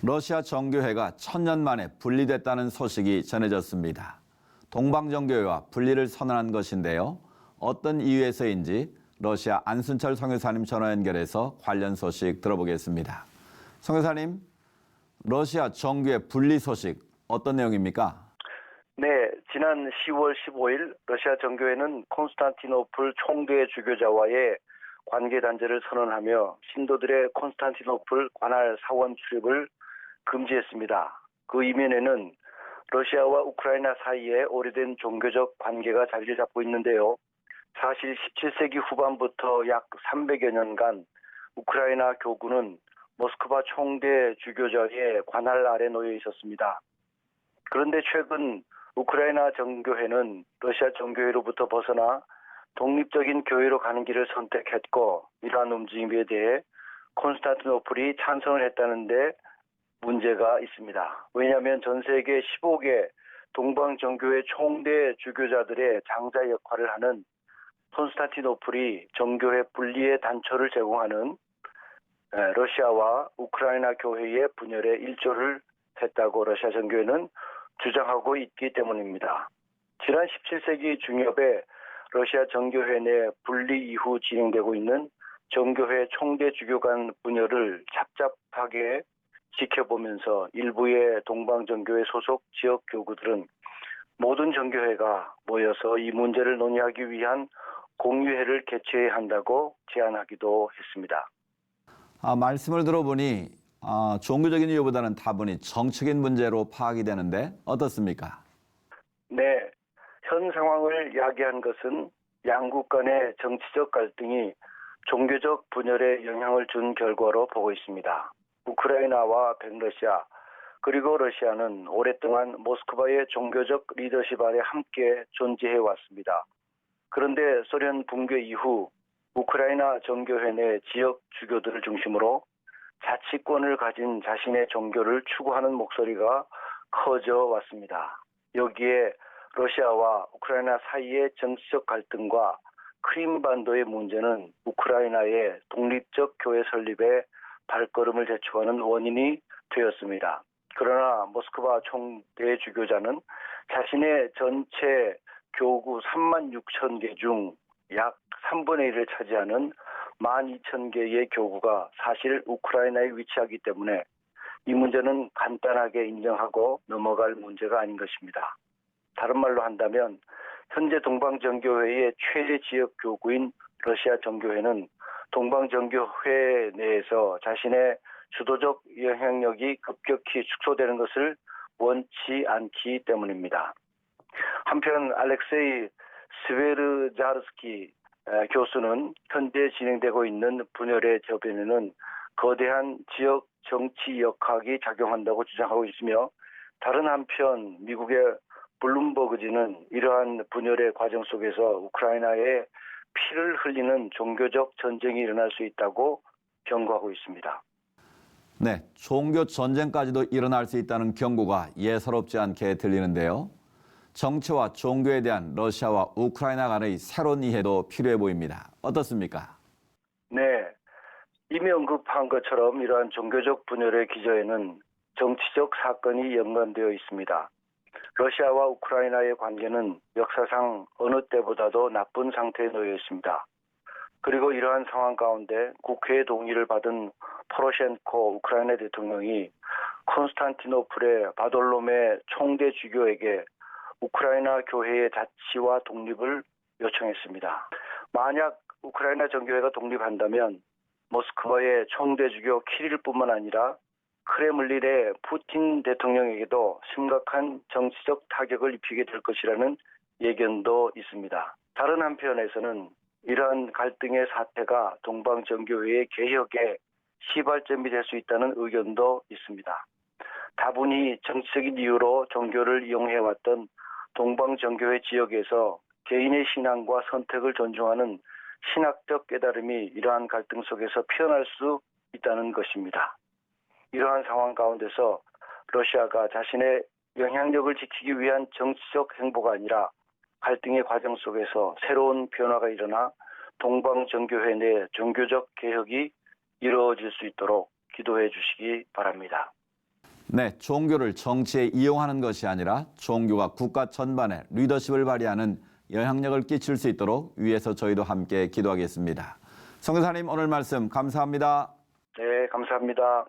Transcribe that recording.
러시아 정교회가 1000년 만에 분리됐다는 소식이 전해졌습니다. 동방정교회와 분리를 선언한 것인데요. 어떤 이유에서인지 러시아 안순철 선교사님 전화 연결해서 관련 소식 들어보겠습니다. 선교사님, 러시아 정교회 분리 소식 어떤 내용입니까? 네, 지난 10월 15일 러시아 정교회는 콘스탄티노플 총대 주교자와의 관계 단절을 선언하며 신도들의 콘스탄티노플 관할 사원 출입을 금지했습니다. 그 이면에는 러시아와 우크라이나 사이에 오래된 종교적 관계가 자리를 잡고 있는데요. 사실 17세기 후반부터 약 300여 년간 우크라이나 교구는 모스크바 총대 주교자의 관할 아래 놓여 있었습니다. 그런데 최근 우크라이나 정교회는 러시아 정교회로부터 벗어나 독립적인 교회로 가는 길을 선택했고, 이러한 움직임에 대해 콘스탄티노플이 찬성을 했다는데 문제가 있습니다. 왜냐하면 전 세계 15개 동방정교회 총대 주교자들의 장자 역할을 하는 콘스탄티노플이 정교회 분리의 단초를 제공하는 러시아와 우크라이나 교회의 분열에 일조를 했다고 러시아 정교회는 주장하고 있기 때문입니다. 지난 17세기 중엽에 러시아 정교회 내 분리 이후 진행되고 있는 정교회 총대 주교 간 분열을 착잡하게 지켜보면서 일부의 동방정교회 소속 지역 교구들은 모든 정교회가 모여서 이 문제를 논의하기 위한 공유회를 개최해야 한다고 제안하기도 했습니다. 말씀을 들어보니 종교적인 이유보다는 다분히 정치적인 문제로 파악이 되는데 어떻습니까? 네, 현 상황을 야기한 것은 양국 간의 정치적 갈등이 종교적 분열에 영향을 준 결과로 보고 있습니다. 우크라이나와 백러시아 그리고 러시아는 오랫동안 모스크바의 종교적 리더십 아래 함께 존재해 왔습니다. 그런데 소련 붕괴 이후 우크라이나 정교회 내 지역 주교들을 중심으로 자치권을 가진 자신의 종교를 추구하는 목소리가 커져 왔습니다. 여기에 러시아와 우크라이나 사이의 정치적 갈등과 크림반도의 문제는 우크라이나의 독립적 교회 설립에 발걸음을 재촉하는 원인이 되었습니다. 그러나 모스크바 총대 주교자는 자신의 전체 교구 36,000개 중 약 3분의 1을 차지하는 12,000개의 교구가 사실 우크라이나에 위치하기 때문에 이 문제는 간단하게 인정하고 넘어갈 문제가 아닌 것입니다. 다른 말로 한다면 현재 동방정교회의 최대 지역 교구인 러시아 정교회는 동방정교회 내에서 자신의 주도적 영향력이 급격히 축소되는 것을 원치 않기 때문입니다. 한편 알렉세이 스베르자르스키 교수는 현재 진행되고 있는 분열의 저변에는 거대한 지역 정치 역학이 작용한다고 주장하고 있으며, 다른 한편 미국의 블룸버그지는 이러한 분열의 과정 속에서 우크라이나에 피를 흘리는 종교적 전쟁이 일어날 수 있다고 경고하고 있습니다. 네, 종교 전쟁까지도 일어날 수 있다는 경고가 예사롭지 않게 들리는데요. 정치와 종교에 대한 러시아와 우크라이나 간의 새로운 이해도 필요해 보입니다. 어떻습니까? 네, 이미 언급한 것처럼 이러한 종교적 분열의 기저에는 정치적 사건이 연관되어 있습니다. 러시아와 우크라이나의 관계는 역사상 어느 때보다도 나쁜 상태에 놓여 있습니다. 그리고 이러한 상황 가운데 국회의 동의를 받은 포로셴코 우크라이나 대통령이 콘스탄티노플의 바돌롬의 총대 주교에게 우크라이나 교회의 자치와 독립을 요청했습니다. 만약 우크라이나 정교회가 독립한다면 모스크바의 총대 주교 키릴뿐만 아니라 크레물린의 푸틴 대통령에게도 심각한 정치적 타격을 입히게 될 것이라는 예견도 있습니다. 다른 한편에서는 이러한 갈등의 사태가 동방정교회의 개혁의 시발점이 될 수 있다는 의견도 있습니다. 다분히 정치적인 이유로 종교를 이용해왔던 동방정교회 지역에서 개인의 신앙과 선택을 존중하는 신학적 깨달음이 이러한 갈등 속에서 피어날 수 있다는 것입니다. 이러한 상황 가운데서 러시아가 자신의 영향력을 지키기 위한 정치적 행보가 아니라 갈등의 과정 속에서 새로운 변화가 일어나 동방정교회 내 종교적 개혁이 이루어질 수 있도록 기도해 주시기 바랍니다. 네, 종교를 정치에 이용하는 것이 아니라 종교가 국가 전반에 리더십을 발휘하는 영향력을 끼칠 수 있도록 위에서 저희도 함께 기도하겠습니다. 선교사님 오늘 말씀 감사합니다. 네, 감사합니다.